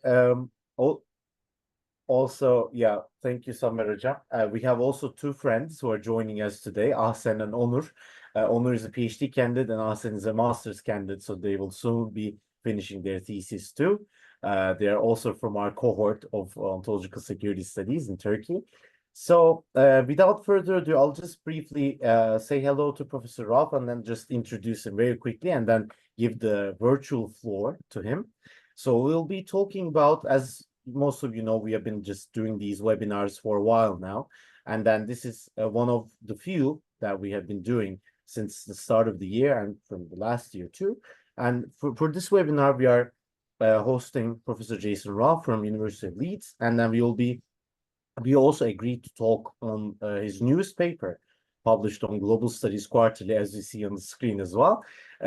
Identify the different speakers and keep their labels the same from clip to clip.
Speaker 1: al- Also, yeah, thank you, Samer Hocam. We have also two friends who are joining us today, Ahsen and Onur. Onur is a PhD candidate and Ahsen is a master's candidate, so they will soon be finishing their thesis too. They are also from our cohort of ontological security studies in Turkey. So without further ado, I'll just briefly say hello to Professor Ralph and then just introduce him very quickly and then give the virtual floor to him. So we'll be talking about, as most of you know, we have been just doing these webinars for a while now. And then this is one of the few that we have been doing since the start of the year and from the last year too. And for this webinar, we are hosting Professor Jason Ralph from University of Leeds. And then we also agreed to talk on his newest paper published on Global Studies Quarterly, as you see on the screen as well,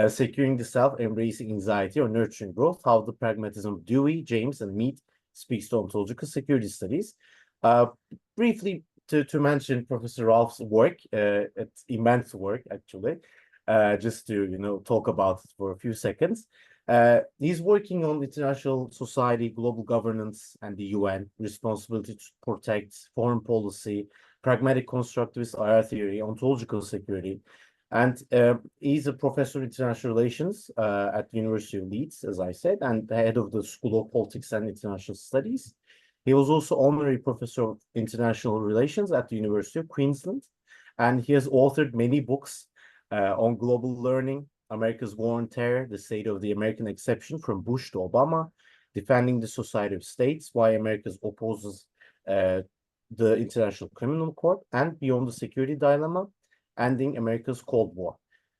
Speaker 1: Securing the Self, Embracing Anxiety or Nurturing Growth, How the Pragmatism of Dewey, James, and Mead speaks to ontological security studies. Briefly, to mention Professor Ralph's work, it's immense work, actually, just to, talk about it for a few seconds. He's working on international society, global governance, and the UN, responsibility to protect foreign policy, pragmatic constructivist IR theory, ontological security. And he's a professor of international relations at the University of Leeds, as I said, and the head of the School of Politics and International Studies. He was also honorary professor of international relations at the University of Queensland. And he has authored many books on global learning, America's War on Terror, the State of the American Exception from Bush to Obama, Defending the Society of States, Why America Opposes the International Criminal Court, and Beyond the Security Dilemma, Ending America's Cold War.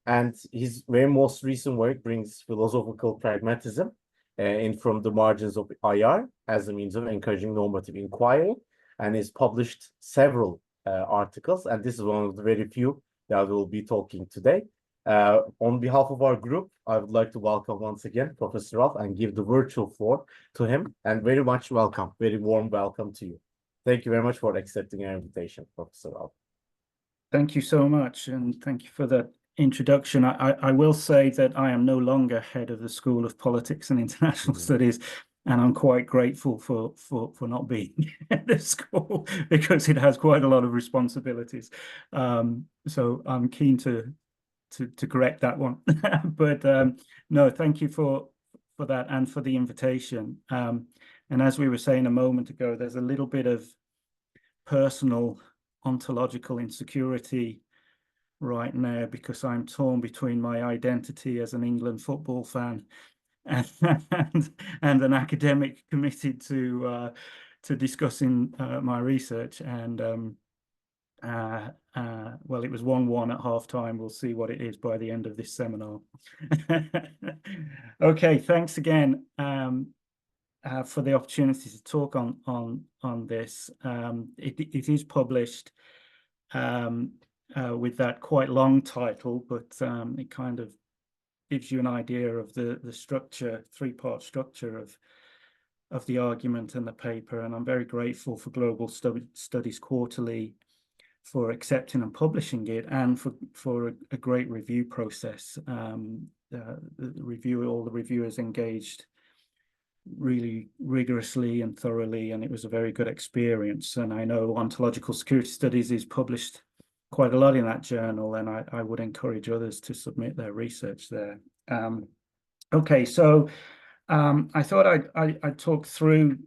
Speaker 1: And his very most recent work brings philosophical pragmatism in from the margins of IR as a means of encouraging normative inquiry, and has published several articles. And this is one of the very few that we'll be talking today. On behalf of our group, I would like to welcome once again Professor Ralph and give the virtual floor to him. And very much welcome, very warm welcome to you. Thank you very much for accepting our invitation, Professor Ralph.
Speaker 2: Thank you so much, and thank you for the introduction. I will say that I am no longer head of the School of Politics and International Studies, and I'm quite grateful for not being at the school because it has quite a lot of responsibilities. So I'm keen to correct that one. But no, thank you for that and for the invitation. And as we were saying a moment ago, there's a little bit of personal ontological insecurity right now because I'm torn between my identity as an England football fan and an academic committed to discussing my research. And well, it was 1-1 at half time. We'll see what it is by the end of this seminar. Okay, thanks again for the opportunity to talk on this. It is published with that quite long title, but it kind of gives you an idea of the structure, three-part structure of the argument and the paper. And I'm very grateful for Global Studies Quarterly for accepting and publishing it, and for a great review process. All the reviewers engaged really rigorously and thoroughly, and it was a very good experience. And I know Ontological Security Studies is published quite a lot in that journal, and I would encourage others to submit their research there. Okay, so I thought I'd talk through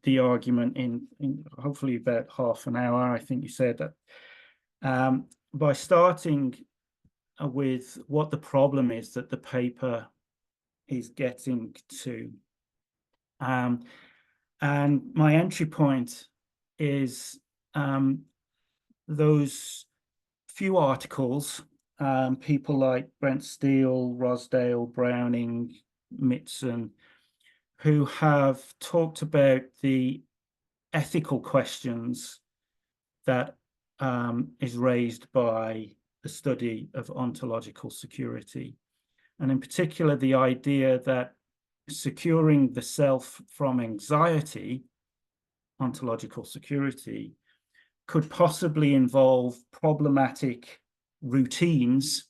Speaker 2: the argument in hopefully about half an hour. I think you said that, by starting with what the problem is that the paper is getting to. And my entry point is those few articles, people like Brent Steele, Rosdale, Browning, Mitson, who have talked about the ethical questions that is raised by the study of ontological security. And in particular, the idea that securing the self from anxiety, ontological security, could possibly involve problematic routines,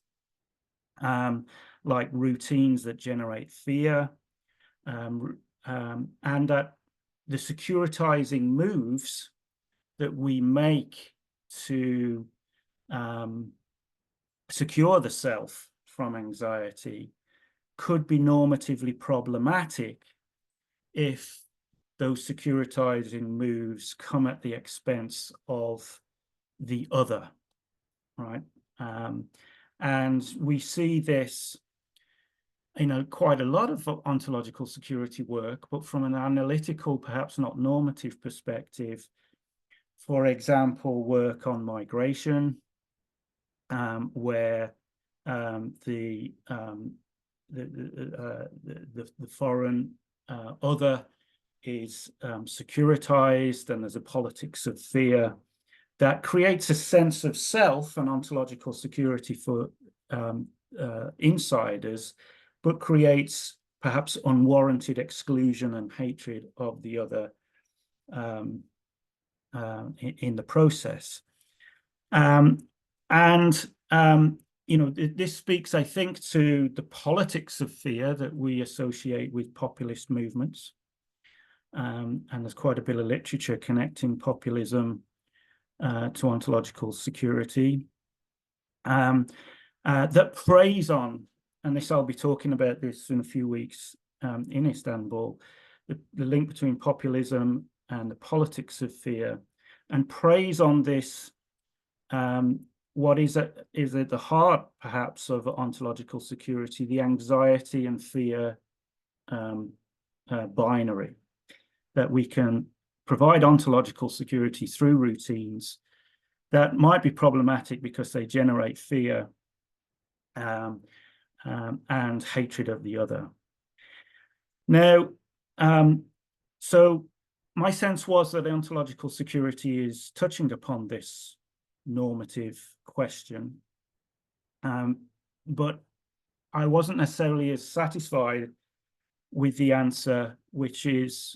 Speaker 2: like routines that generate fear, and that the securitizing moves that we make to secure the self from anxiety could be normatively problematic if those securitizing moves come at the expense of the other, right? And we see this, quite a lot of ontological security work, but from an analytical, perhaps not normative perspective. For example, work on migration, where the foreign other is securitized, and there's a politics of fear that creates a sense of self and ontological security for insiders, but creates perhaps unwarranted exclusion and hatred of the other in the process. This speaks, I think, to the politics of fear that we associate with populist movements. And there's quite a bit of literature connecting populism to ontological security that preys on, and this I'll be talking about this in a few weeks in Istanbul, the link between populism and the politics of fear, and preys on this what is at the heart, perhaps, of ontological security, the anxiety and fear binary, that we can provide ontological security through routines that might be problematic because they generate fear and hatred of the other. Now, so my sense was that ontological security is touching upon this normative question, but I wasn't necessarily as satisfied with the answer, which is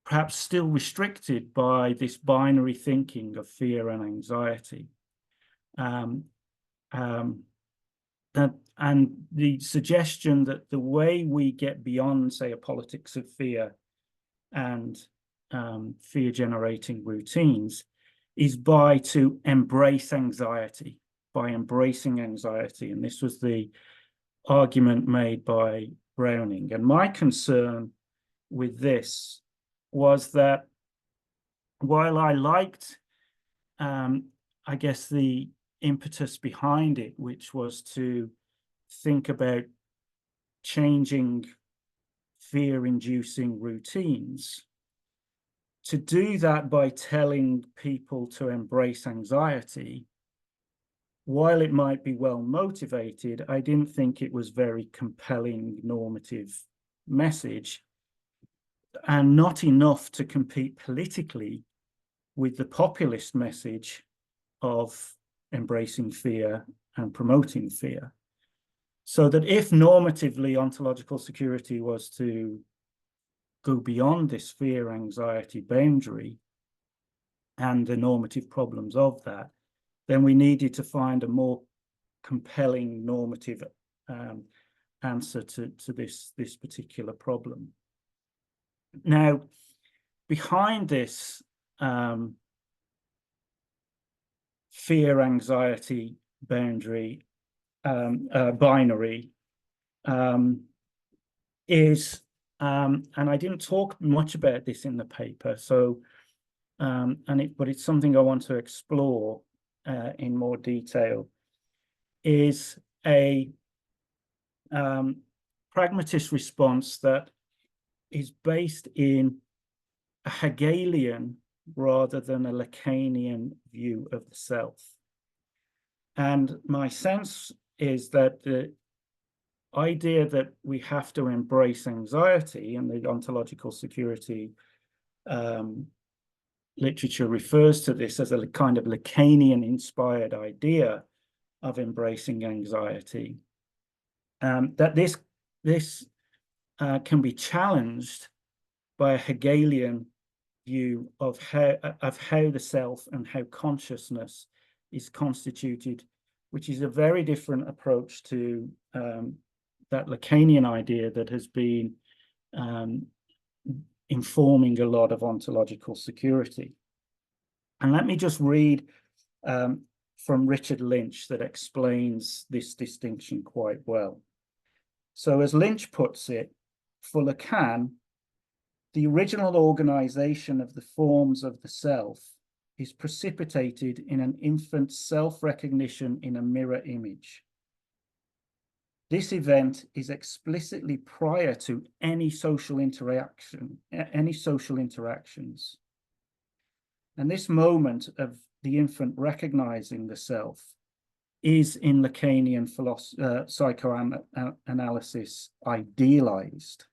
Speaker 2: perhaps still restricted by this binary thinking of fear and anxiety. And the suggestion that the way we get beyond, say, a politics of fear and fear-generating routines is to embrace anxiety, by embracing anxiety. And this was the argument made by Browning. And my concern with this was that while I liked, I guess, the impetus behind it, which was to think about changing fear-inducing routines, to do that by telling people to embrace anxiety, while it might be well motivated, I didn't think it was very compelling normative message, and not enough to compete politically with the populist message of embracing fear and promoting fear. So that if normatively ontological security was to go beyond this fear-anxiety boundary and the normative problems of that, then we needed to find a more compelling normative answer to this particular problem. Now, behind this fear-anxiety boundary binary is, and I didn't talk much about this in the paper, so but it's something I want to explore in more detail, is a pragmatist response that is based in a Hegelian rather than a Lacanian view of the self. And my sense is that the idea that we have to embrace anxiety, and the ontological security literature refers to this as a kind of Lacanian-inspired idea of embracing anxiety, that this can be challenged by a Hegelian view of how the self and how consciousness is constituted, which is a very different approach to that Lacanian idea that has been informing a lot of ontological security. And let me just read from Richard Lynch that explains this distinction quite well. So as Lynch puts it, for Lacan, the original organization of the forms of the self is precipitated in an infant's self-recognition in a mirror image. This event is explicitly prior to any social interactions. And this moment of the infant recognizing the self is in Lacanian psychoanalysis idealized.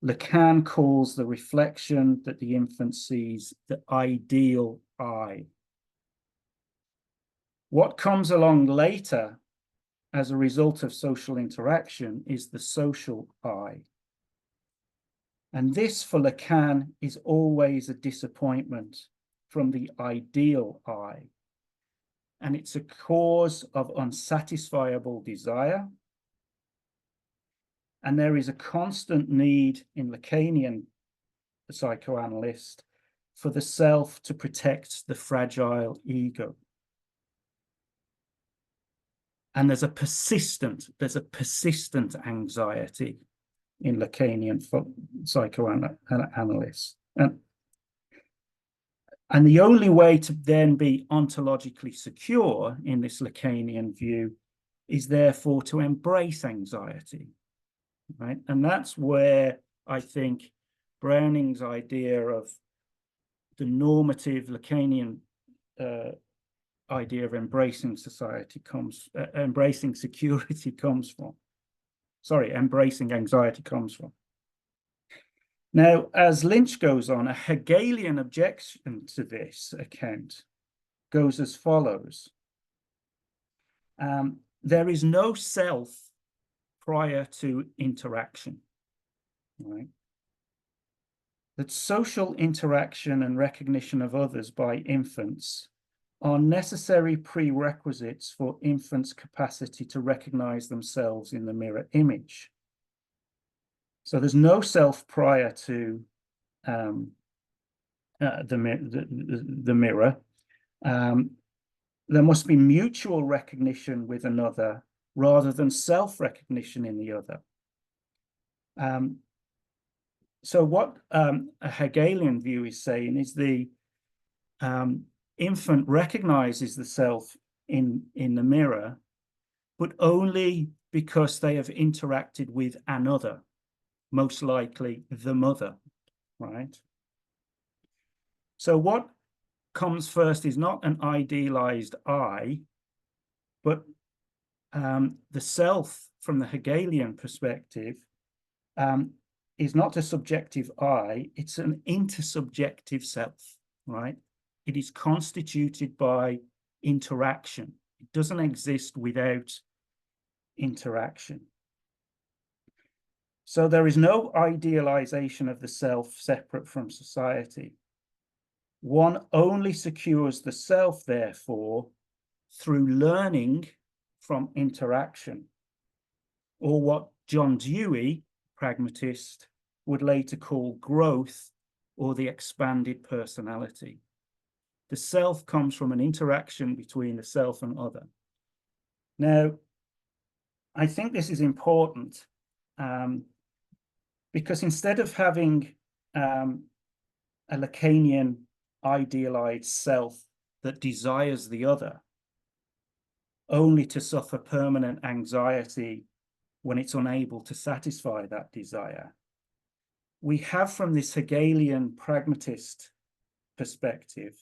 Speaker 2: Lacan calls the reflection that the infant sees the ideal I. What comes along later as a result of social interaction is the social I. And this, for Lacan, is always a disappointment from the ideal I. And it's a cause of unsatisfiable desire. And there is a constant need in Lacanian psychoanalyst for the self to protect the fragile ego. And there's a persistent anxiety in Lacanian psychoanalysts. And the only way to then be ontologically secure in this Lacanian view is therefore to embrace anxiety, right? And that's where I think Browning's idea of the normative Lacanian idea of embracing society embracing security comes from. Sorry, embracing anxiety comes from. Now, as Lynch goes on, a Hegelian objection to this account goes as follows. There is no self prior to interaction, right? That social interaction and recognition of others by infants are necessary prerequisites for infants' capacity to recognize themselves in the mirror image. So there's no self prior to the mirror. There must be mutual recognition with another rather than self-recognition in the other. So what a Hegelian view is saying is the infant recognizes the self in the mirror, but only because they have interacted with another, most likely the mother, right? So what comes first is not an idealized I, but the self from the Hegelian perspective is not a subjective I, it's an intersubjective self, right? It is constituted by interaction. It doesn't exist without interaction. So there is no idealization of the self separate from society. One only secures the self, therefore, through learning from interaction, or what John Dewey, pragmatist, would later call growth or the expanded personality. The self comes from an interaction between the self and other. Now, I think this is important because instead of having a Lacanian idealized self that desires the other, only to suffer permanent anxiety when it's unable to satisfy that desire, we have from this Hegelian pragmatist perspective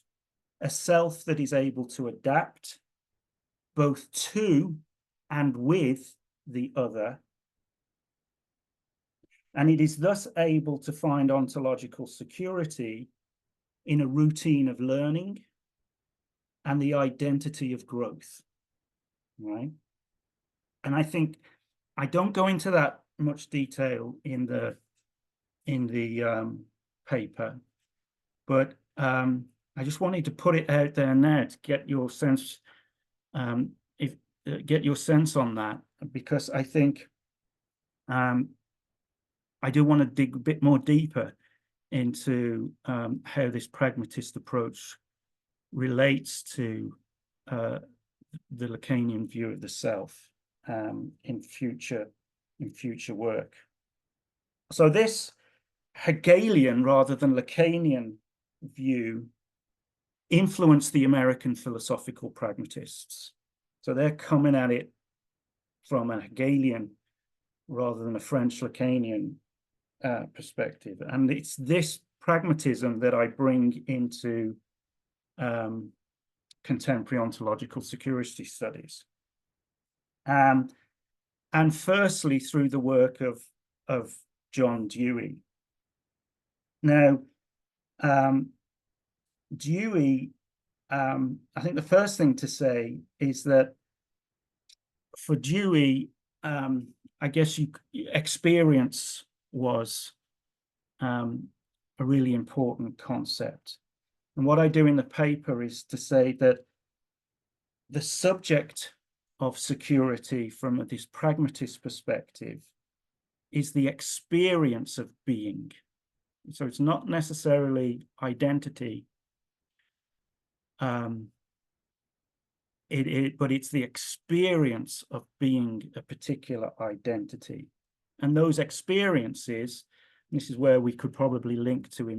Speaker 2: a self that is able to adapt both to and with the other, and it is thus able to find ontological security in a routine of learning and the identity of growth, right? And I think I don't go into that much detail in the paper, but I just wanted to put it out there now to get your sense, get your sense on that, because I think I do want to dig a bit more deeper into how this pragmatist approach relates to the Lacanian view of the self in future work. So this Hegelian rather than Lacanian view influenced the American philosophical pragmatists. So they're coming at it from a Hegelian rather than a French Lacanian perspective. And it's this pragmatism that I bring into contemporary ontological security studies. And firstly, through the work of John Dewey. Now, Dewey, I think the first thing to say is that for Dewey, I guess experience was a really important concept. And what I do in the paper is to say that the subject of security from this pragmatist perspective is the experience of being. So it's not necessarily identity, but it's the experience of being a particular identity. And those experiences, this is where we could probably link to the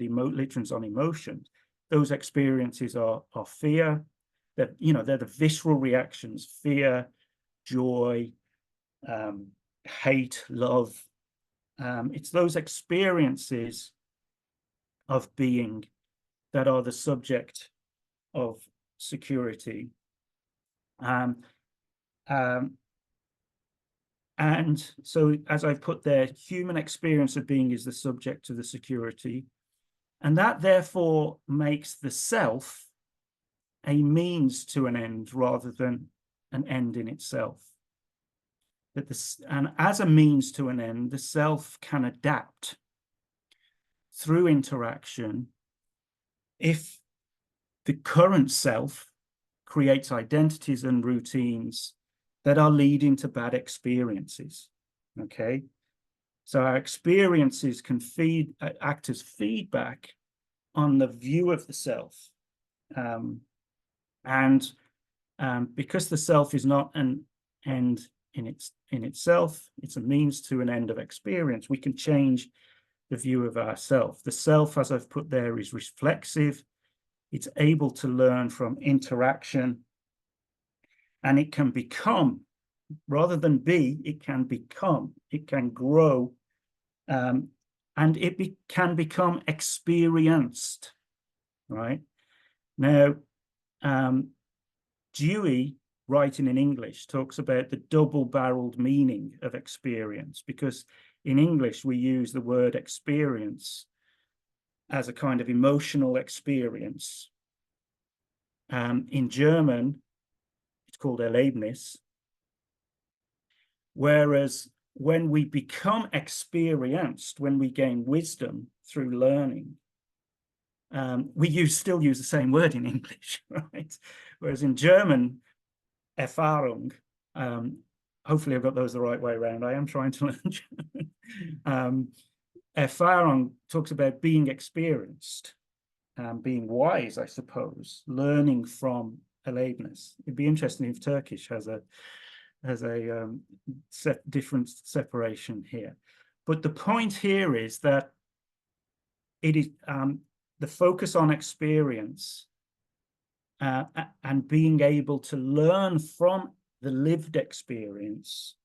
Speaker 2: literature on emotion. Those experiences are fear, that they're the visceral reactions: fear, joy, hate, love. It's those experiences of being that are the subject of security. And so, as I've put there, human experience of being is the subject of the security, and that therefore makes the self a means to an end rather than an end in itself. And as a means to an end, the self can adapt through interaction if the current self creates identities and routines that are leading to bad experiences. Okay, so our experiences can act as feedback on the view of the self, and because the self is not an end in itself, it's a means to an end of experience. We can change the view of ourself. The self, as I've put there, is reflexive. It's able to learn from interaction, and it can become, rather than be, it can become, it can grow, and it can become experienced, right? Now, Dewey, writing in English, talks about the double-barreled meaning of experience, because in English we use the word experience as a kind of emotional experience. In German, it's called Erlebnis, whereas when we become experienced, when we gain wisdom through learning, we still use the same word in English, right? Whereas in German, Erfahrung, hopefully I've got those the right way around. I am trying to learn German. Erfahrung talks about being experienced, being wise, I suppose, learning from Erlebnis. It'd be interesting if Turkish has a different separation here. But the point here is that it is the focus on experience and being able to learn from the lived experience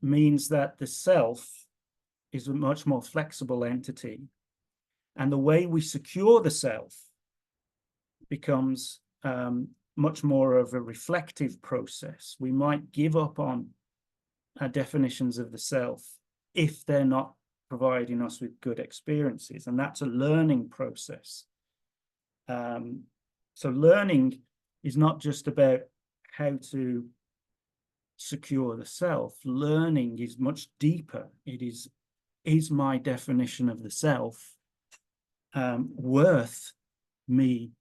Speaker 2: means that the self is a much more flexible entity. And the way we secure the self becomes much more of a reflective process. We might give up on our definitions of the self if they're not providing us with good experiences, and that's a learning process. So learning is not just about how to secure the self. Learning is much deeper. It is my definition of the self worth me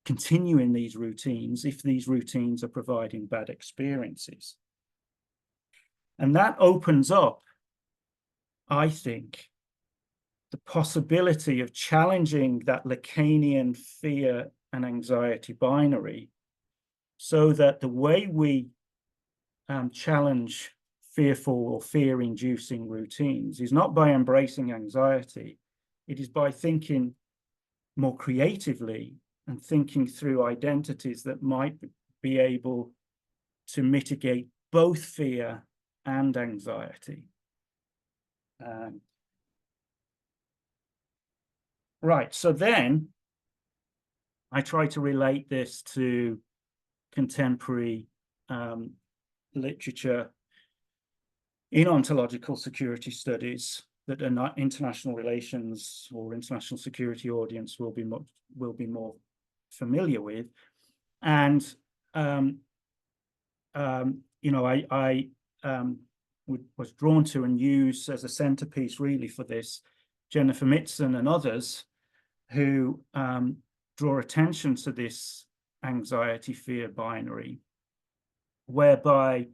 Speaker 2: continuing these routines if these routines are providing bad experiences? And that opens up, I think, the possibility of challenging that Lacanian fear and anxiety binary, so that the way we challenge fearful or fear-inducing routines is not by embracing anxiety. It is by thinking more creatively and thinking through identities that might be able to mitigate both fear and anxiety. Right, so then I try to relate this to contemporary literature in ontological security studies that are not international relations or international security audience will be more familiar with. And you know, I was drawn to and used as a centerpiece really for this Jennifer Mitzen and others who draw attention to this anxiety fear binary, whereby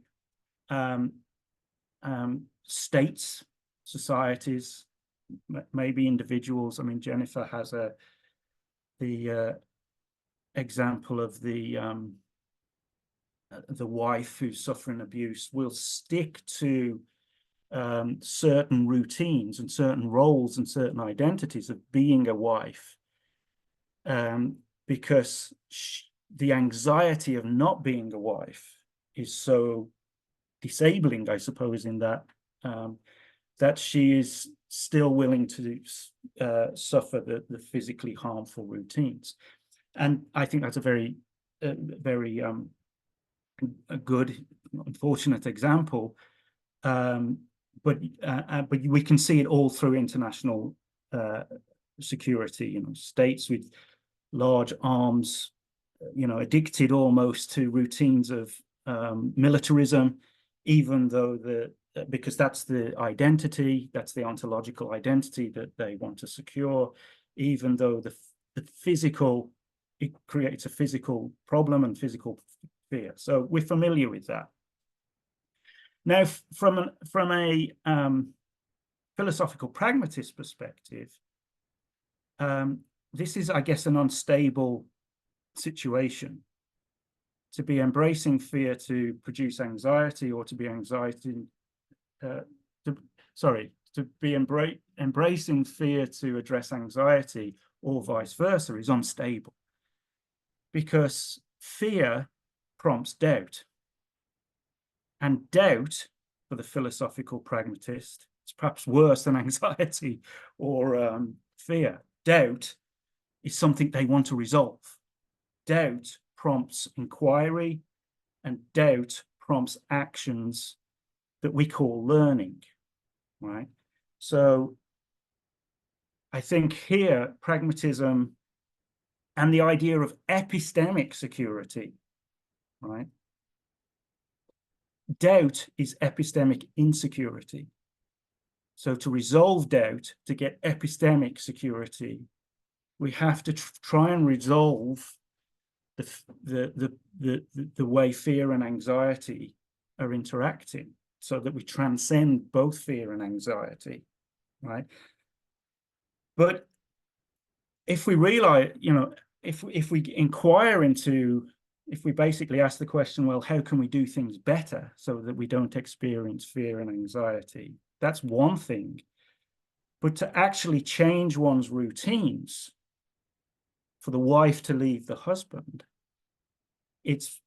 Speaker 2: states, societies, maybe individuals. I mean, Jennifer has the example of the wife who's suffering abuse will stick to certain routines and certain roles and certain identities of being a wife, because the anxiety of not being a wife is so disabling, I suppose, in that that she is still willing to suffer the physically harmful routines. And I think that's a very a good, unfortunate example. But we can see it all through international security. You know, states with large arms, you know, addicted almost to routines of militarism, even though because that's the identity, that's the ontological identity that they want to secure, even though the physical, it creates a physical problem and physical fear. So we're familiar with that. Now, from a philosophical pragmatist perspective, this is, I guess, an unstable situation. To be embracing fear to produce anxiety, or to be embracing fear to address anxiety, or vice versa, is unstable, because fear prompts doubt. And doubt, for the philosophical pragmatist, is perhaps worse than anxiety or fear. Doubt is something they want to resolve. Doubt prompts inquiry, and doubt prompts actions that we call learning, right? So I think here, pragmatism and the idea of epistemic security, right? Doubt is epistemic insecurity. So to resolve doubt, to get epistemic security, we have to try and resolve the way fear and anxiety are interacting, so that we transcend both fear and anxiety, right? But if we realize, you know, if we inquire into, if we basically ask the question, well, how can we do things better so that we don't experience fear and anxiety? That's one thing. But to actually change one's routines, for the wife to leave the husband, it's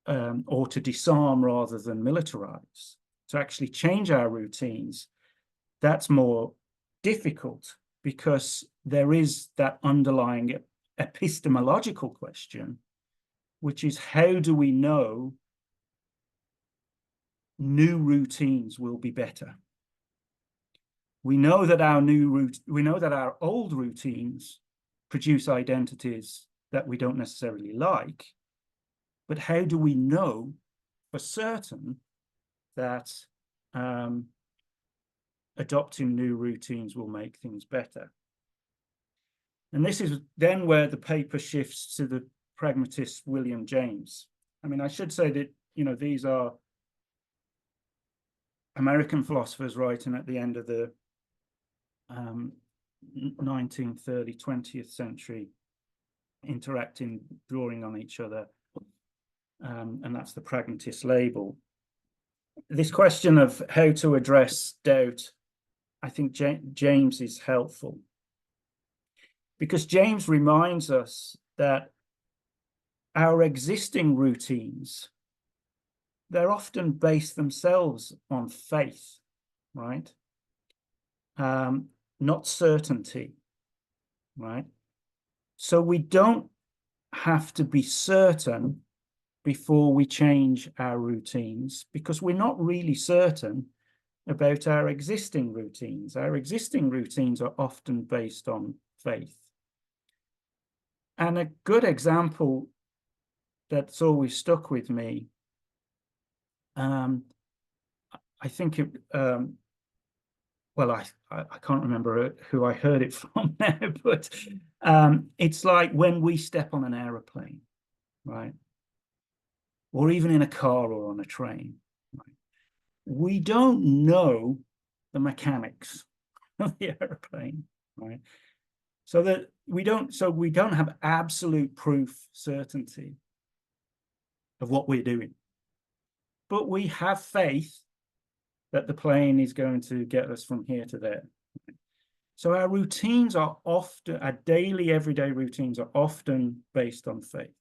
Speaker 2: or to disarm rather than militarize, to actually change our routines, that's more difficult, because there is that underlying epistemological question, which is, how do we know new routines will be better? We know that our old routines produce identities that we don't necessarily like, but how do we know for certain that adopting new routines will make things better? And this is then where the paper shifts to the pragmatist William James. I mean, I should say that, you know, these are American philosophers writing at the end of the 1930s, 20th century, interacting, drawing on each other, and that's the pragmatist label. This question of how to address doubt, I think James is helpful, because James reminds us that our existing routines, they're often based themselves on faith, right? Not certainty, right? So we don't have to be certain before we change our routines, because we're not really certain about our existing routines. Our existing routines are often based on faith. And a good example that's always stuck with me, I think it, well, I can't remember who I heard it from now, but it's like when we step on an aeroplane, right? Or even in a car or on a train, right? We don't know the mechanics of the airplane, right? So that we don't have absolute proof, certainty of what we're doing, but we have faith that the plane is going to get us from here to there. So our routines are often, our daily, everyday routines are often based on faith.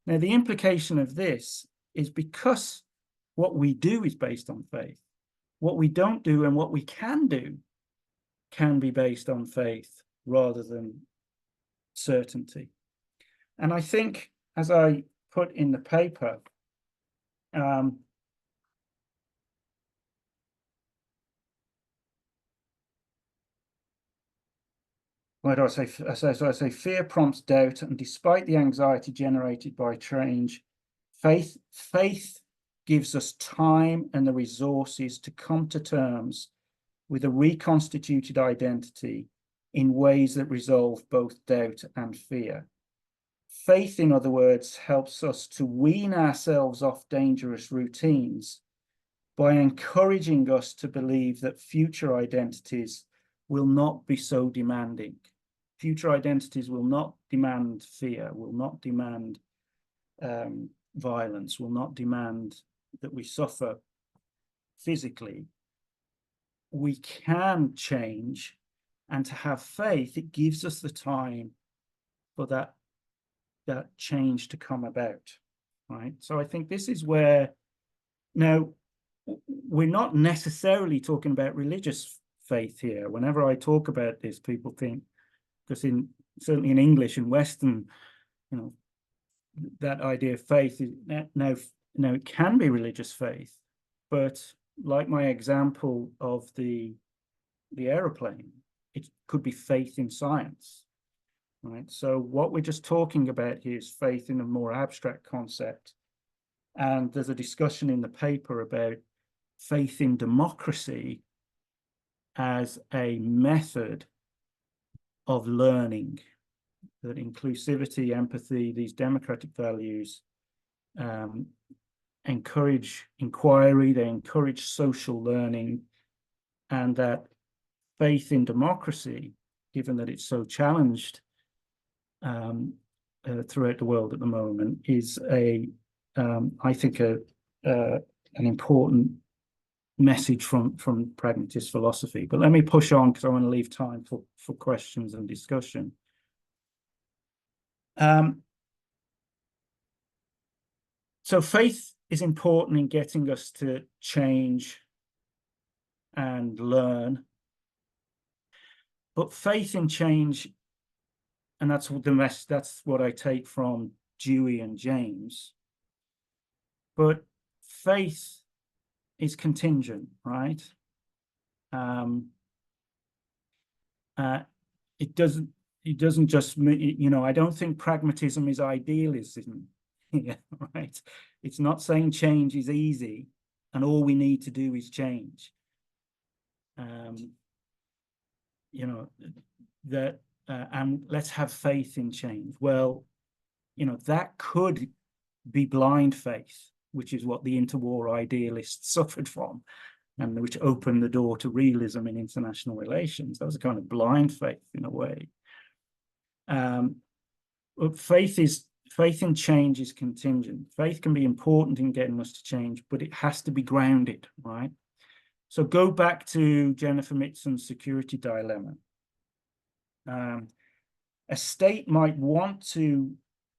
Speaker 2: Now, the implication of this is because what we do is based on faith, what we don't do and what we can do can be based on faith rather than certainty. And I think, as I put in the paper, what do I say? So I say fear prompts doubt, and despite the anxiety generated by change, faith gives us time and the resources to come to terms with a reconstituted identity in ways that resolve both doubt and fear. Faith, in other words, helps us to wean ourselves off dangerous routines by encouraging us to believe that future identities will not be so demanding. Future identities will not demand fear, will not demand violence, will not demand that we suffer physically. We can change, and to have faith, it gives us the time for that change to come about, right? So I think this is where, now, we're not necessarily talking about religious faith here. Whenever I talk about this, people think, because certainly in English and Western, that idea of faith is now it can be religious faith, but like my example of the aeroplane, it could be faith in science, right? So what we're just talking about here is faith in a more abstract concept. And there's a discussion in the paper about faith in democracy as a method of learning, that inclusivity, empathy, these democratic values encourage inquiry, they encourage social learning, and that faith in democracy, given that it's so challenged throughout the world at the moment, is I think an important message from pragmatist philosophy. But let me push on, because I want to leave time for questions and discussion. So faith is important in getting us to change and learn, but faith in change, and that's what I take from Dewey and James, but faith is contingent, right? It doesn't just mean, I don't think pragmatism is idealism. Yeah, right. It's not saying change is easy and all we need to do is change. And let's have faith in change. Well, that could be blind faith, which is what the interwar idealists suffered from. and which opened the door to realism in international relations. That was a kind of blind faith in a way. But faith in change is contingent. Faith can be important in getting us to change, but it has to be grounded, right? So go back to Jennifer Mitson's security dilemma. A state might want to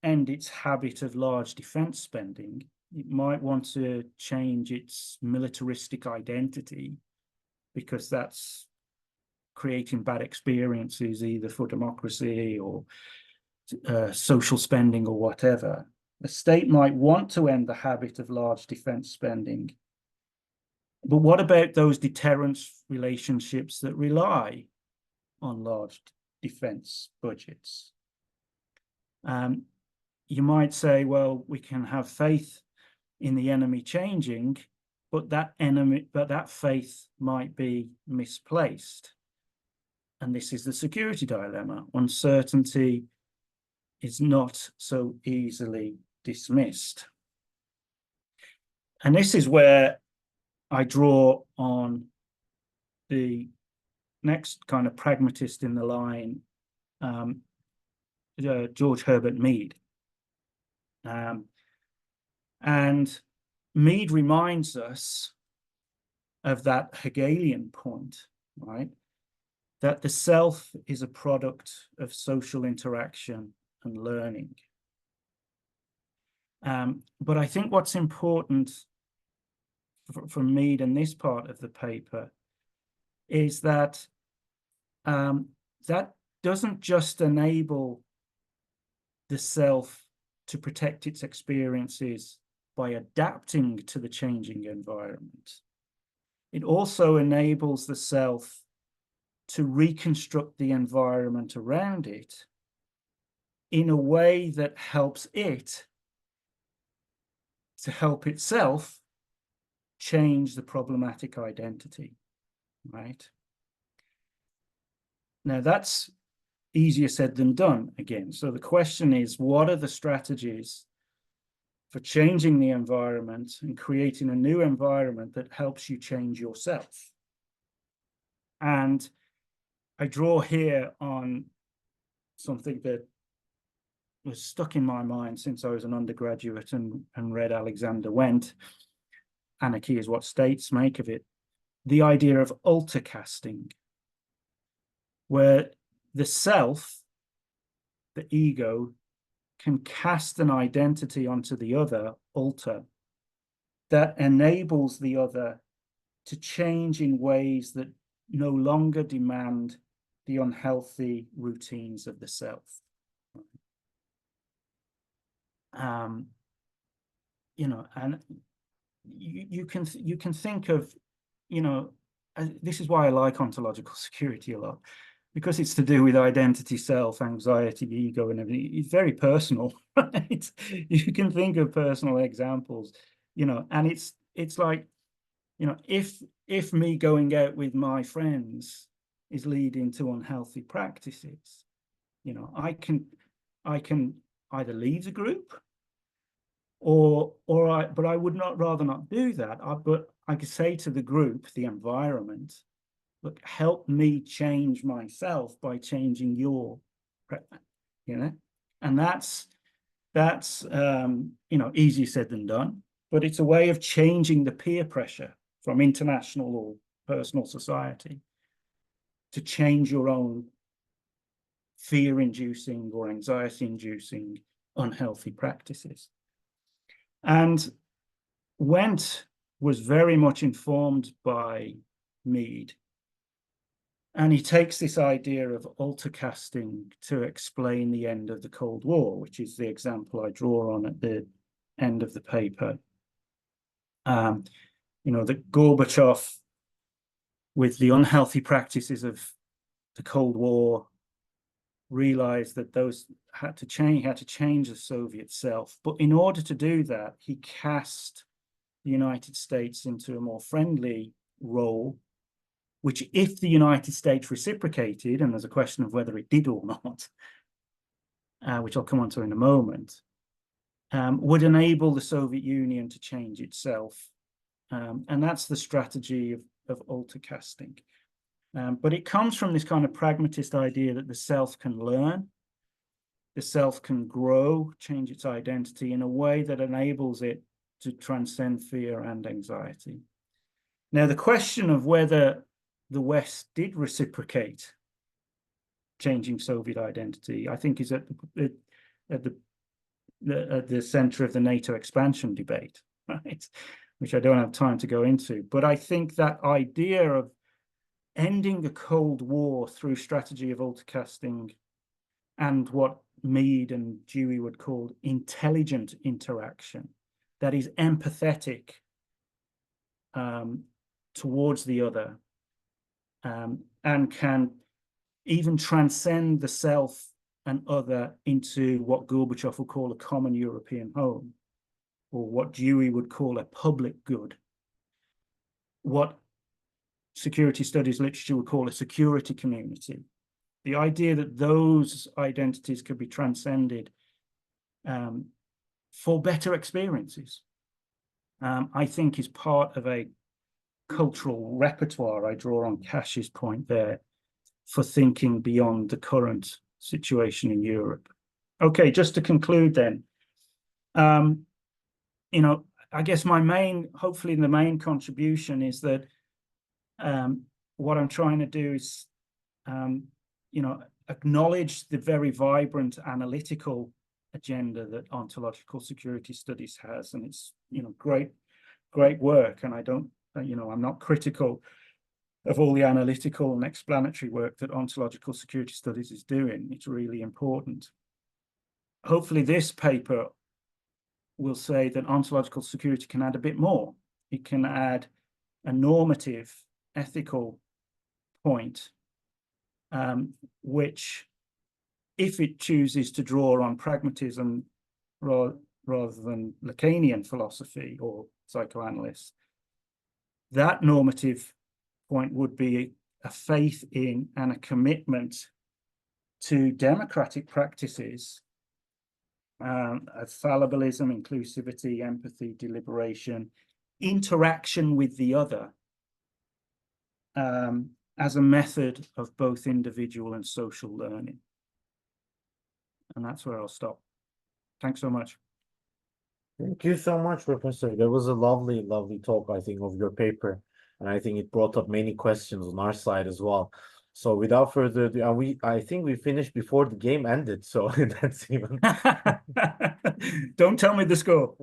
Speaker 2: end its habit of large defense spending. It might want to change its militaristic identity because that's creating bad experiences either for democracy or social spending or whatever. A state might want to end the habit of large defense spending. But what about those deterrence relationships that rely on large defense budgets? You might say, well, we can have faith in the enemy changing, but that faith might be misplaced. And this is the security dilemma. Uncertainty is not so easily dismissed. And this is where I draw on the next kind of pragmatist in the line, George Herbert Mead. And Mead reminds us of that Hegelian point, right? That the self is a product of social interaction and learning. But I think what's important for Mead in this part of the paper is that that doesn't just enable the self to protect its experiences by adapting to the changing environment. It also enables the self to reconstruct the environment around it in a way that helps it to help itself change the problematic identity, right? Now that's easier said than done again. So the question is, what are the strategies for changing the environment and creating a new environment that helps you change yourself? And I draw here on something that was stuck in my mind since I was an undergraduate and read Alexander Wendt, Anarchy is What States Make of It, the idea of alter casting, where the self, the ego, can cast an identity onto the other, alter, that enables the other to change in ways that no longer demand the unhealthy routines of the self. You know, and you can think of, you know, this is why I like ontological security a lot, because it's to do with identity, self, anxiety, ego, and everything. It's very personal, right? You can think of personal examples, you know, and it's like, you know, if me going out with my friends is leading to unhealthy practices, you know, I can either leave the group but I would not rather not do that. But I could say to the group, the environment, look, help me change myself by changing your, you know, and that's you know, easier said than done, but it's a way of changing the peer pressure from international or personal society to change your own fear-inducing or anxiety-inducing unhealthy practices. And Wendt was very much informed by Mead. And he takes this idea of alter casting to explain the end of the Cold War, which is the example I draw on at the end of the paper. You know, that Gorbachev, with the unhealthy practices of the Cold War, realized that those had to change the Soviet self. But in order to do that, he cast the United States into a more friendly role, which if the United States reciprocated, and there's a question of whether it did or not, which I'll come on to in a moment, would enable the Soviet Union to change itself And that's the strategy of alter casting. But it comes from this kind of pragmatist idea that the self can learn, the self can grow, change its identity in a way that enables it to transcend fear and anxiety. Now, the question of whether the West did reciprocate changing Soviet identity, I think, is at the center of the NATO expansion debate, right? Which I don't have time to go into. But I think that idea of ending the Cold War through strategy of alter casting and what Mead and Dewey would call intelligent interaction, that is empathetic towards the other, and can even transcend the self and other into what Gorbachev would call a common European home, or what Dewey would call a public good, what security studies literature would call a security community. The idea that those identities could be transcended for better experiences, I think, is part of a cultural repertoire. I draw on Cash's point there for thinking beyond the current situation in Europe. Okay, just to conclude then, you know, I guess hopefully the main contribution is that what I'm trying to do is, you know, acknowledge the very vibrant analytical agenda that ontological security studies has, and it's, you know, great work. And I don't, you know, I'm not critical of all the analytical and explanatory work that ontological security studies is doing. It's really important. Hopefully this paper will say that ontological security can add a bit more. It can add a normative, ethical point, which, if it chooses to draw on pragmatism rather than Lacanian philosophy or psychoanalysts, that normative point would be a faith in and a commitment to democratic practices, fallibilism, inclusivity, empathy, deliberation, interaction with the other, as a method of both individual and social learning. And that's where I'll stop. Thanks so much.
Speaker 1: Thank you so much, Professor. That was a lovely, lovely talk, I think, of your paper. And I think it brought up many questions on our side as well. So without further ado, I think we finished before the game ended. So that's even...
Speaker 2: Don't tell me the score.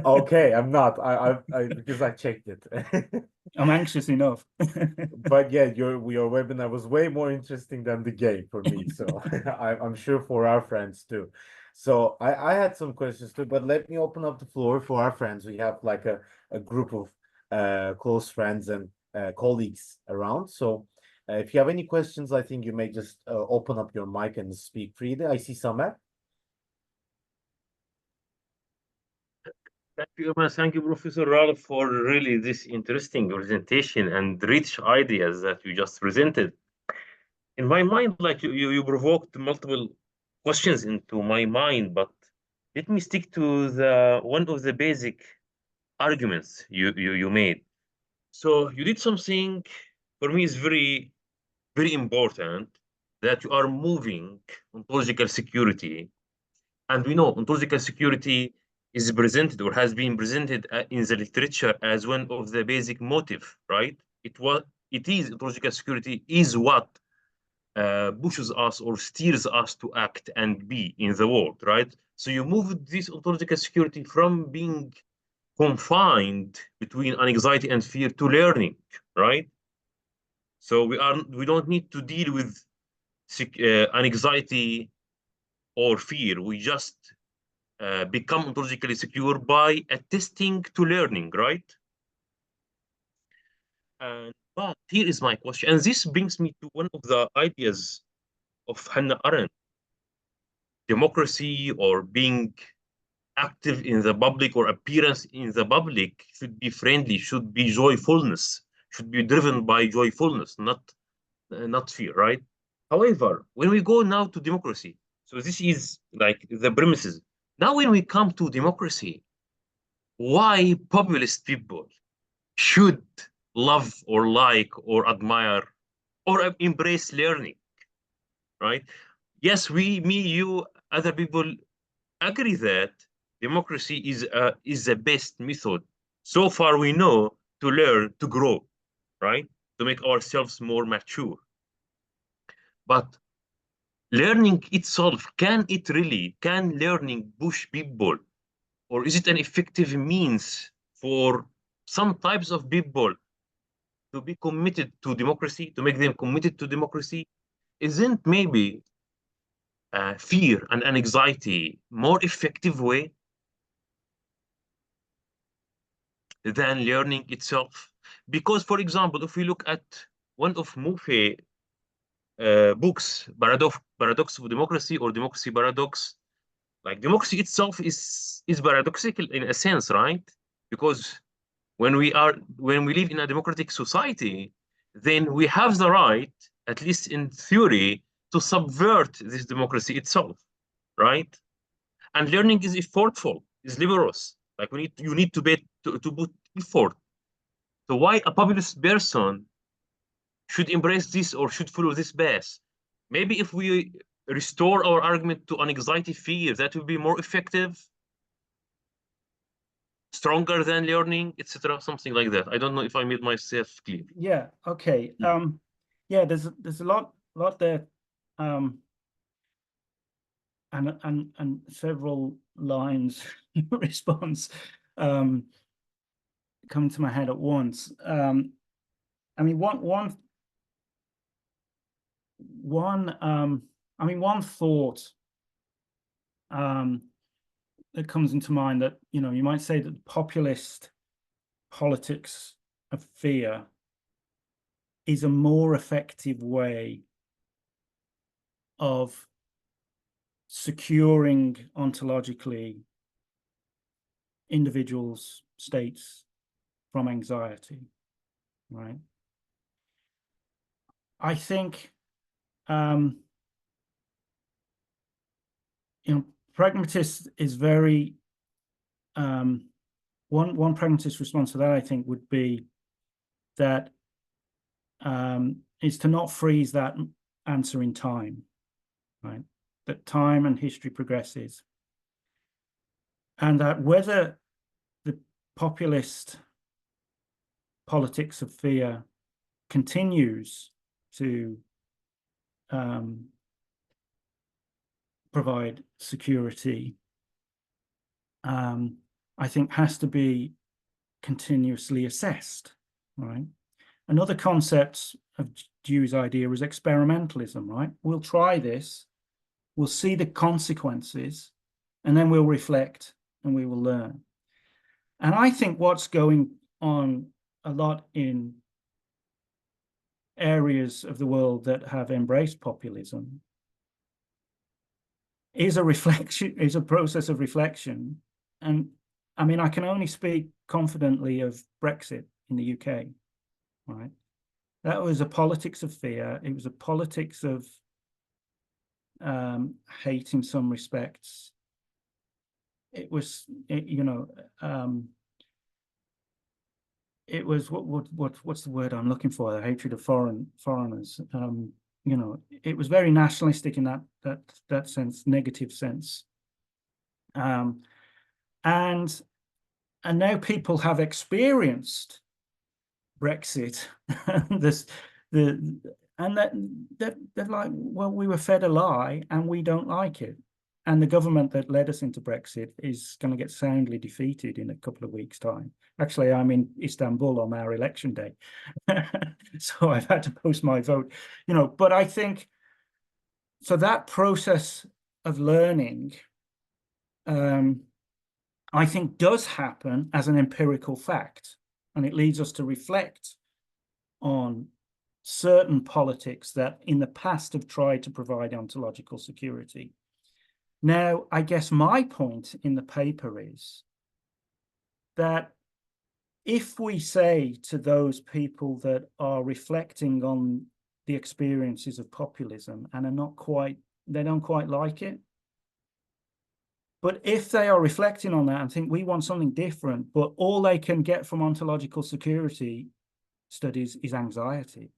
Speaker 1: Okay, I'm not. Because I checked it.
Speaker 2: I'm anxious enough.
Speaker 1: But yeah, your webinar was way more interesting than the game for me. So I'm sure for our friends too. So I had some questions too, but let me open up the floor for our friends. We have like a group of close friends and colleagues around. So if you have any questions, I think you may just open up your mic and speak freely. I see Samer.
Speaker 3: Thank you, Emma. Thank you, Professor Ralph, for really this interesting presentation and rich ideas that you just presented. In my mind, like you provoked multiple questions into my mind, but let me stick to the one of the basic arguments you made. So you did something for me is very, very important, that you are moving ontological security. And we know ontological security is presented or has been presented in the literature as one of the basic motive, right? It is ontological security is what pushes us or steers us to act and be in the world, right? So you move this ontological security from being confined between anxiety and fear to learning, right? So we don't need to deal with anxiety or fear. We just become ontologically secure by attesting to learning, right? But here is my question, and this brings me to one of the ideas of Hannah Arendt. Democracy or being active in the public or appearance in the public should be friendly, should be joyfulness, should be driven by joyfulness, not fear, right? However, when we go now to democracy, so this is like the premises. Now, when we come to democracy, why populist people should love or like or admire or embrace learning, right? Yes, me, you, other people agree that democracy is the best method so far we know to learn to grow, right? To make ourselves more mature. But learning itself, can learning push people, or is it an effective means for some types of people to be committed to democracy, to make them committed to democracy? Isn't maybe fear and anxiety more effective way than learning itself? Because, for example, if we look at one of Mufe's books, Paradox of Democracy or Democracy Paradox, like democracy itself is paradoxical in a sense, right? Because when we live in a democratic society, then we have the right, at least in theory, to subvert this democracy itself, right? And learning is effortful, is laborious. Like you need to put effort. So why a populist person should embrace this or should follow this path? Maybe if we restore our argument to an anxiety fear, that will be more effective, stronger than learning, etc. Something like that. I don't know if I made myself clear.
Speaker 2: Yeah. Okay. Yeah. There's a lot there, and several lines in response coming to my head at once. I mean, one thought that comes into mind, that you might say that populist politics of fear is a more effective way of securing ontologically individuals, states from anxiety, right? I think pragmatist is very one pragmatist response to that, I think, would be that is to not freeze that answer in time, right? That time and history progresses, and that whether the populist politics of fear continues to provide security, I think has to be continuously assessed, right? Another concept of Dewey's idea is experimentalism, right? We'll try this, we'll see the consequences, and then we'll reflect and we will learn. And I think what's going on a lot in areas of the world that have embraced populism is a reflection, is a process of reflection. And I mean, I can only speak confidently of Brexit in the UK, right? That was a politics of fear. It was a politics of hate in some respects. It was, it was what's the word I'm looking for? The hatred of foreigners. It was very nationalistic in that sense, negative sense. And now people have experienced Brexit, and they're like, well, we were fed a lie and we don't like it. And the government that led us into Brexit is going to get soundly defeated in a couple of weeks' time. Actually, I'm in Istanbul on our election day, so I've had to post my vote. But I think so that process of learning, I think, does happen as an empirical fact, and it leads us to reflect on certain politics that in the past have tried to provide ontological security. Now, I guess my point in the paper is that if we say to those people that are reflecting on the experiences of populism and are not quite, they don't quite like it, But if they are reflecting on that and think we want something different, but all they can get from ontological security studies is anxiety,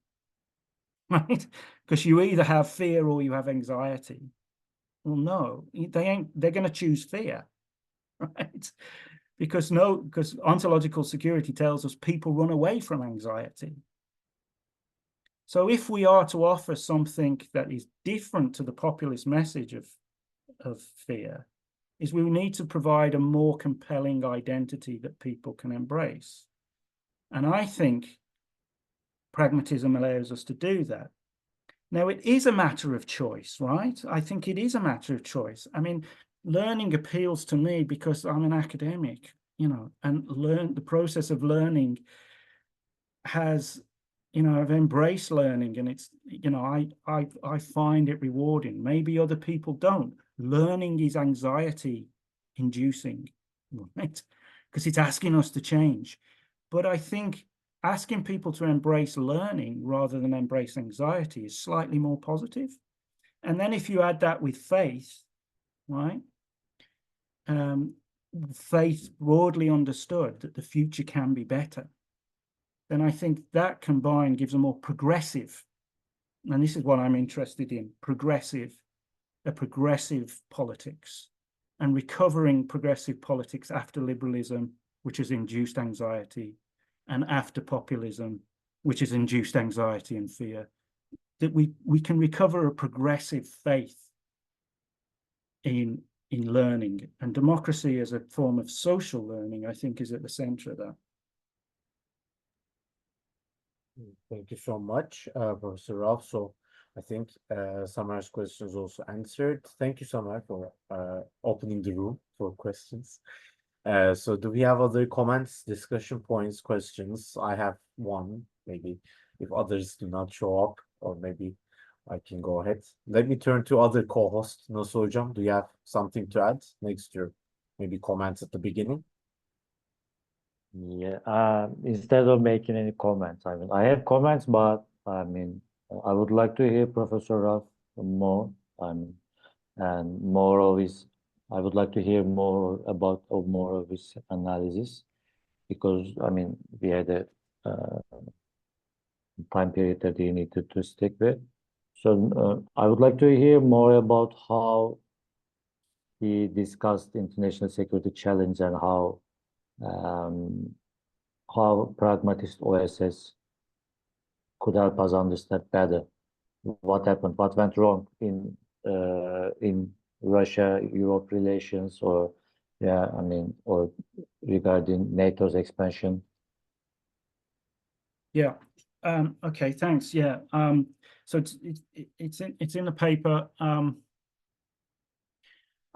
Speaker 2: right? Because you either have fear or you have anxiety. Well, no, they're going to choose fear, right? Because ontological security tells us people run away from anxiety. So if we are to offer something that is different to the populist message of fear, is we need to provide a more compelling identity that people can embrace. And I think pragmatism allows us to do that. Now, it is a matter of choice, right? I think it is a matter of choice. I mean, learning appeals to me because I'm an academic, and the process of learning has, I've embraced learning, and it's, I find it rewarding. Maybe other people don't. Learning is anxiety inducing, right? Because it's asking us to change. But I think asking people to embrace learning rather than embrace anxiety is slightly more positive. And then if you add that with faith, right? Faith broadly understood that the future can be better, then I think that combined gives a more progressive, and this is what I'm interested in, a progressive politics, and recovering progressive politics after liberalism, which has induced anxiety, and after populism, which has induced anxiety and fear, that we can recover a progressive faith in learning. And democracy as a form of social learning, I think, is at the center of that.
Speaker 1: Thank you so much, Professor Ralph. So I think Samar's questions also answered. Thank you, Samar, for opening the room for questions. So do we have other comments, discussion points, questions? I have one, maybe if others do not show up, or maybe I can go ahead. Let me turn to other co-host, Nasu Hocam. Do you have something to add next to your maybe comments at the beginning?
Speaker 4: Yeah, instead of making any comments, I mean, I have comments, but I mean, I would like to hear Professor Ralph more, and more of his, I would like to hear more of his analysis, because I mean, we had a time period that he needed to stick with. So I would like to hear more about how he discussed international security challenge and how pragmatist OSS could help us understand better what happened, what went wrong in Russia-Europe relations, or or regarding NATO's expansion.
Speaker 2: Yeah. Okay. Thanks. Yeah. So it's in the paper. I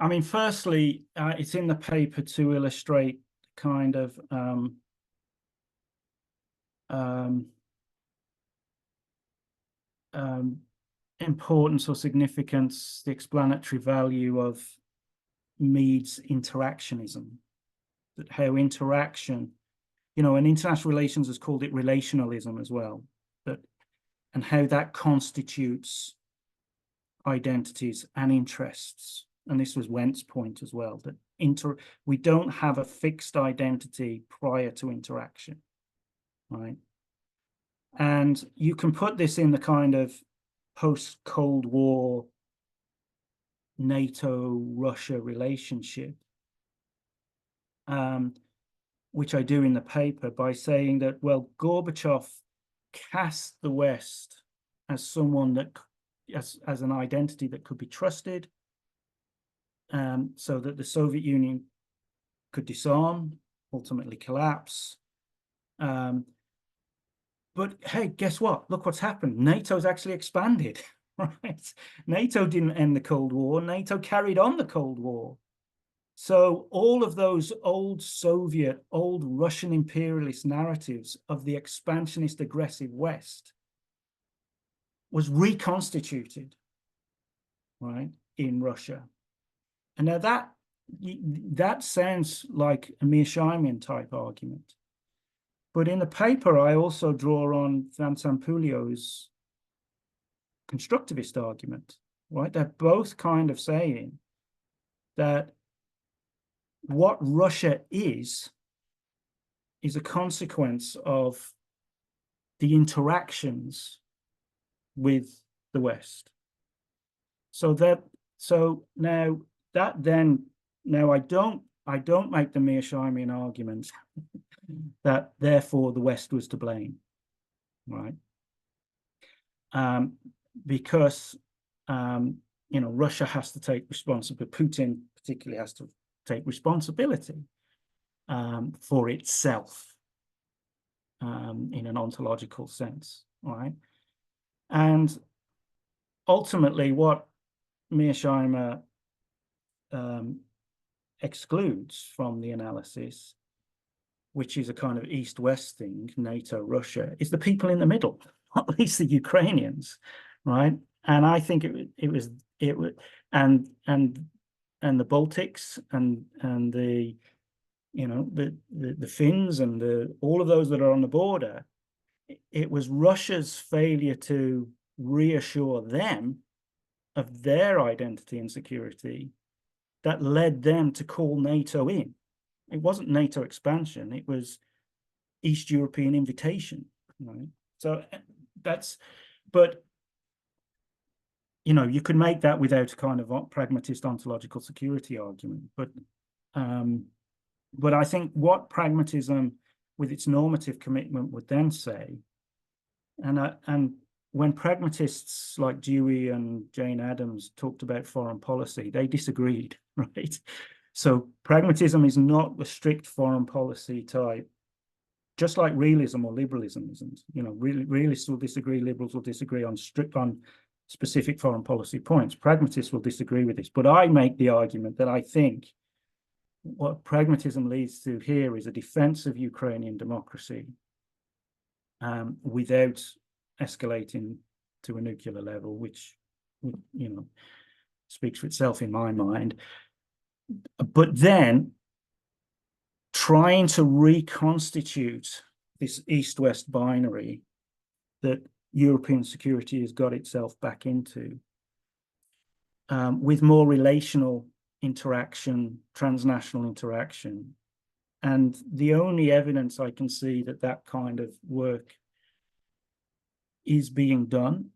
Speaker 2: mean, firstly, it's in the paper to illustrate kind of importance or significance, the explanatory value of Mead's interactionism, that how interaction, and international relations has called it relationalism as well, and how that constitutes identities and interests. And this was Wendt's point as well, that we don't have a fixed identity prior to interaction, right? And you can put this in the kind of post-Cold War NATO-Russia relationship, which I do in the paper, by saying that, well, Gorbachev cast the West as someone that, as an identity that could be trusted, so that the Soviet Union could disarm, ultimately collapse. But hey, guess what? Look what's happened. NATO's actually expanded, right? NATO didn't end the Cold War. NATO carried on the Cold War. So all of those old Soviet, old Russian imperialist narratives of the expansionist, aggressive West was reconstituted, right, in Russia. And now that sounds like a Mearsheiman type argument. But in the paper, I also draw on Vincent Pouliot's constructivist argument, right? They're both kind of saying that what Russia is a consequence of the interactions with the West. So now I don't make the Mearsheimian argument that therefore the West was to blame, right? Because Russia has to take responsibility. Putin particularly has to take responsibility for itself in an ontological sense, right? And ultimately, what Mearsheimer excludes from the analysis, which is a kind of East-West thing, NATO, Russia, is the people in the middle, at least the Ukrainians, right? And I think it was and the Baltics and the the Finns and all of those that are on the border. It was Russia's failure to reassure them of their identity and security that led them to call NATO in. It wasn't NATO expansion, it was East European invitation, right? So but you could make that without a kind of pragmatist ontological security argument, but I think what pragmatism with its normative commitment would then say, and when pragmatists like Dewey and Jane Addams talked about foreign policy, they disagreed, right? So pragmatism is not a strict foreign policy type, just like realism or liberalism isn't. Realists will disagree, liberals will disagree on specific foreign policy points. Pragmatists will disagree with this, but I make the argument that I think what pragmatism leads to here is a defense of Ukrainian democracy without escalating to a nuclear level, which speaks for itself in my mind. But then trying to reconstitute this East-West binary that European security has got itself back into with more relational interaction, transnational interaction. And the only evidence I can see that kind of work is being done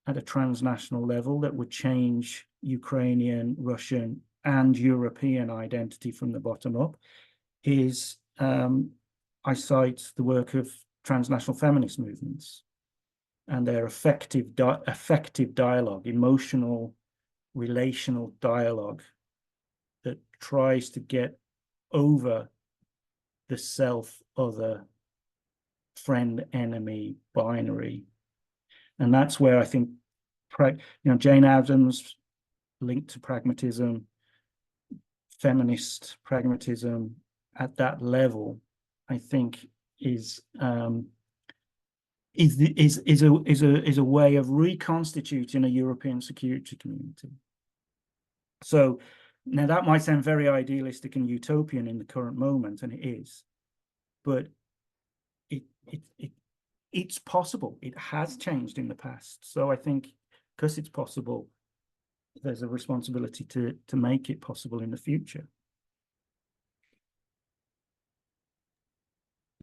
Speaker 2: at a transnational level that would change Ukrainian, Russian, and European identity from the bottom up is I cite the work of transnational feminist movements and their effective dialogue, emotional, relational dialogue that tries to get over the self-other, friend-enemy binary. And that's where I think Jane Addams linked to pragmatism, feminist pragmatism at that level, I think is a way of reconstituting a European security community. So now that might sound very idealistic and utopian in the current moment, and it is, but it's possible. It has changed in the past. So I think because it's possible, there's a responsibility to make it possible in the future.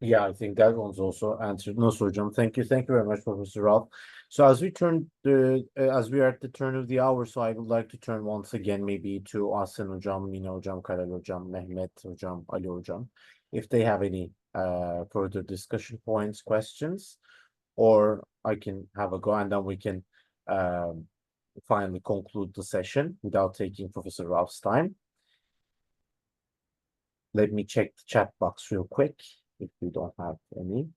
Speaker 1: Yeah, I think that one's also answered. No, Hocam. Thank you very much, Professor Ralph. So as we are at the turn of the hour, so I would like to turn once again maybe to Ahsen Hocam, Mine Hocam, Karal Hocam, Mehmet Hocam, Ali Hocam, if they have any further discussion points, questions, or I can have a go and then we can finally conclude the session without taking Professor Ralph's time. Let me check the chat box real quick if we don't have any.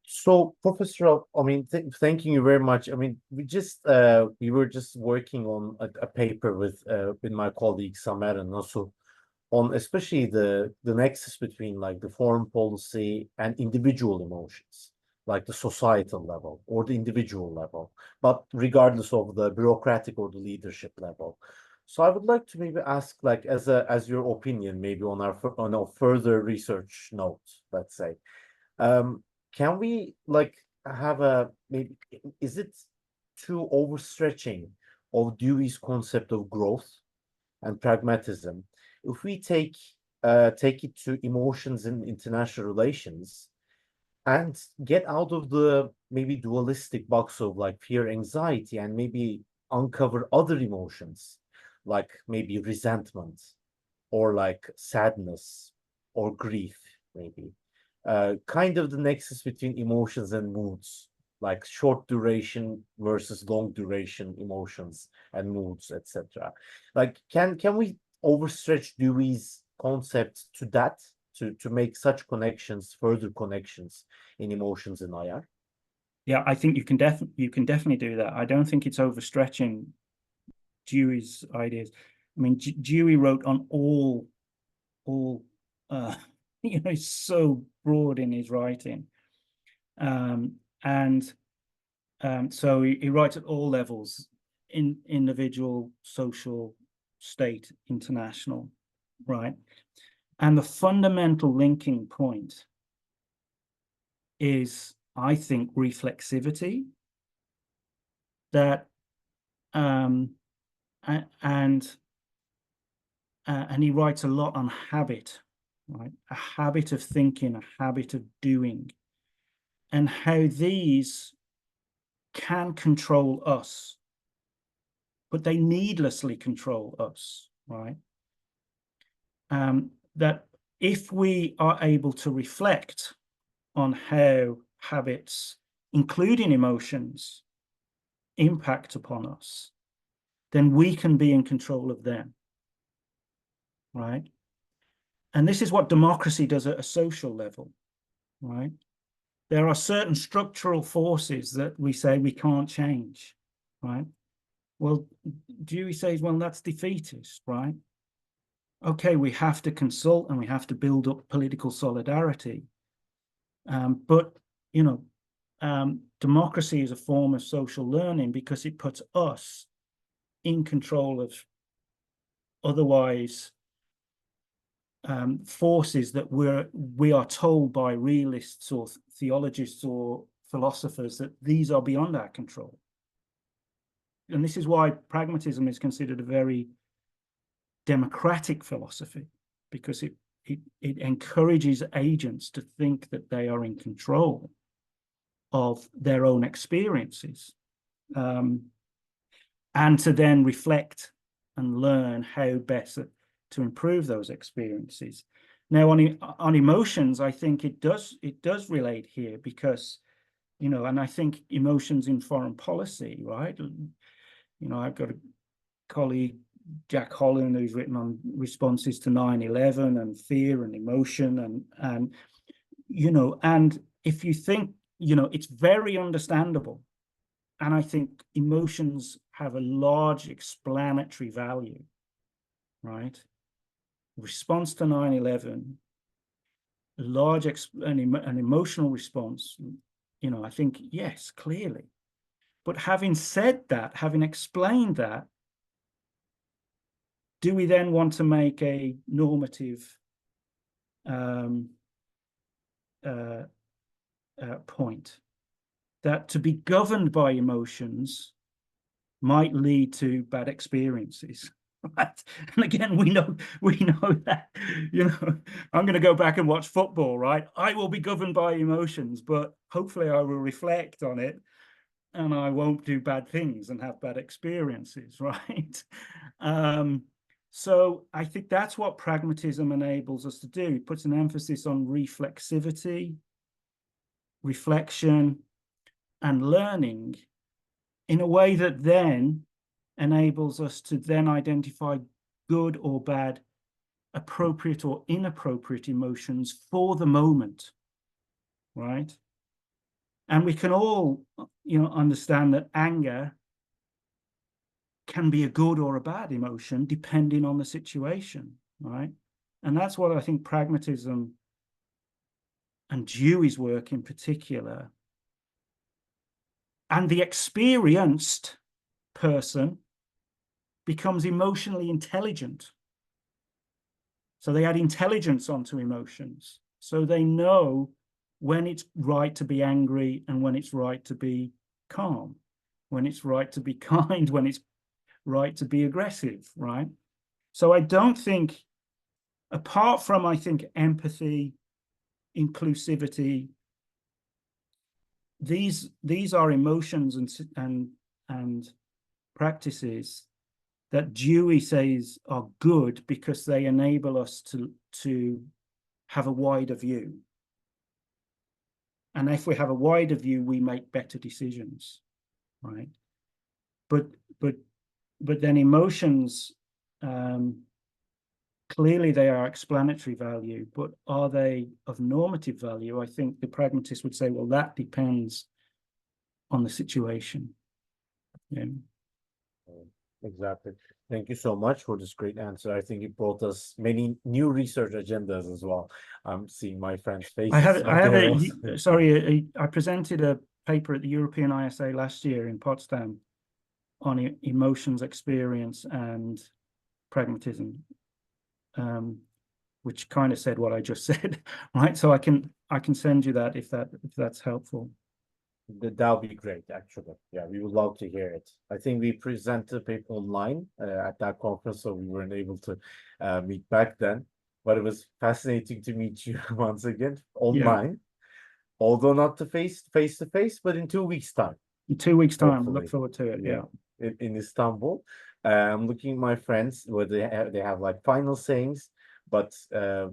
Speaker 1: So Professor Ralph, I mean, thanking you very much. I mean, we were just working on a paper with my colleague Samer and also on especially the nexus between like the foreign policy and individual emotions, like the societal level or the individual level, but regardless of the bureaucratic or the leadership level. So I would like to maybe ask, like, as your opinion, maybe on our further research notes, let's say, can we like have maybe, is it too overstretching of Dewey's concept of growth and pragmatism if we take it to emotions in international relations and get out of the maybe dualistic box of like fear, anxiety, and maybe uncover other emotions like maybe resentment or like sadness or grief, maybe kind of the nexus between emotions and moods, like short duration versus long duration emotions and moods, etc. Like, can we overstretch Dewey's concept to that, to make such connections, further connections in emotions in IR?
Speaker 2: Yeah, I think you can definitely do that. I don't think it's overstretching Dewey's ideas. I mean, Dewey wrote on all you know, he's so broad in his writing, so he writes at all levels, in individual, social, state, international, right? And the fundamental linking point is, I think, reflexivity. That and he writes a lot on habit, right? A habit of thinking, a habit of doing, and how these can control us, but they needlessly control us, right? That if we are able to reflect on how habits, including emotions, impact upon us, then we can be in control of them, right? And this is what democracy does at a social level, right? There are certain structural forces that we say we can't change, right? Well, Dewey says, well, that's defeatist, right? Okay, we have to consult and we have to build up political solidarity. But, you know, democracy is a form of social learning because it puts us in control of otherwise forces that we are told by realists or theologists or philosophers that these are beyond our control. And this is why pragmatism is considered a very democratic philosophy, because it encourages agents to think that they are in control of their own experiences, and to then reflect and learn how best to improve those experiences. Now, on emotions, I think it does relate here, because, you know, and I think emotions in foreign policy, right? You know, I've got a colleague, Jack Holland, who's written on responses to 9/11 and fear and emotion, and you know, and if you think, you know, it's very understandable, and I think emotions have a large explanatory value, right? Response to 9/11, a large an emotional response, you know, I think, yes, clearly. But having said that, having explained that, do we then want to make a normative point that to be governed by emotions might lead to bad experiences? Right? And again, we know that, you know, I'm going to go back and watch football, right? I will be governed by emotions, but hopefully I will reflect on it and I won't do bad things and have bad experiences, right? So I think that's what pragmatism enables us to do. It puts an emphasis on reflexivity, reflection, and learning in a way that then enables us to then identify good or bad, appropriate or inappropriate emotions for the moment, right? And we can all, you know, understand that anger can be a good or a bad emotion depending on the situation, right? And that's what I think pragmatism and Dewey's work in particular, and the experienced person becomes emotionally intelligent. So they add intelligence onto emotions. So they know when it's right to be angry and when it's right to be calm, when it's right to be kind, when it's right to be aggressive, right? So I don't think apart from, I think, empathy, inclusivity, these are emotions and practices that Dewey says are good because they enable us to have a wider view. And if we have a wider view, we make better decisions, right? But then emotions, clearly they are explanatory value, but are they of normative value? I think the pragmatist would say, well, that depends on the situation. Yeah.
Speaker 1: Exactly. Thank you so much for this great answer. I think it brought us many new research agendas as well. I'm seeing my friends' faces.
Speaker 2: I presented a paper at the European ISA last year in Potsdam on emotions, experience, and pragmatism, which kind of said what I just said, right? So I can send you that if that's helpful.
Speaker 1: That would be great, actually. Yeah, we would love to hear it. I think we presented the paper online at that conference, so we weren't able to meet back then. But it was fascinating to meet you once again online, although not face to face, but in 2 weeks' time.
Speaker 2: In 2 weeks' time,
Speaker 1: Hopefully.
Speaker 2: look forward to it. Yeah.
Speaker 1: In Istanbul. I'm looking at my friends where they have like final sayings, but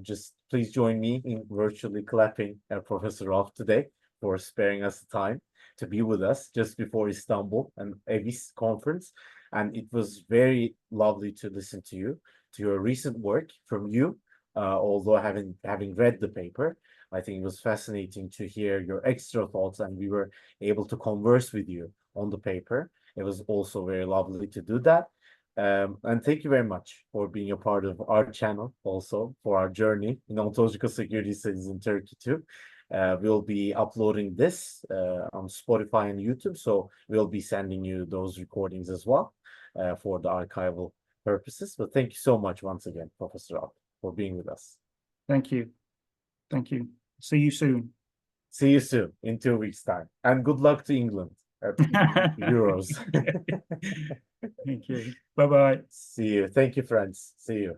Speaker 1: just please join me in virtually clapping Professor Prof today for sparing us the time to be with us just before Istanbul and EVIS conference. And it was very lovely to listen to you, to your recent work from you, although having read the paper. I think it was fascinating to hear your extra thoughts, and we were able to converse with you on the paper. It was also very lovely to do that. And thank you very much for being a part of our channel, also for our journey in ontological security studies in Turkey too. We'll be uploading this on Spotify and YouTube, so we'll be sending you those recordings as well for the archival purposes. But thank you so much once again, Professor Rob, for being with us.
Speaker 2: Thank you. Thank you. See you soon.
Speaker 1: See you soon in 2 weeks' time. And good luck to England at Euros.
Speaker 2: Thank you. Bye-bye.
Speaker 1: See you. Thank you, friends. See you.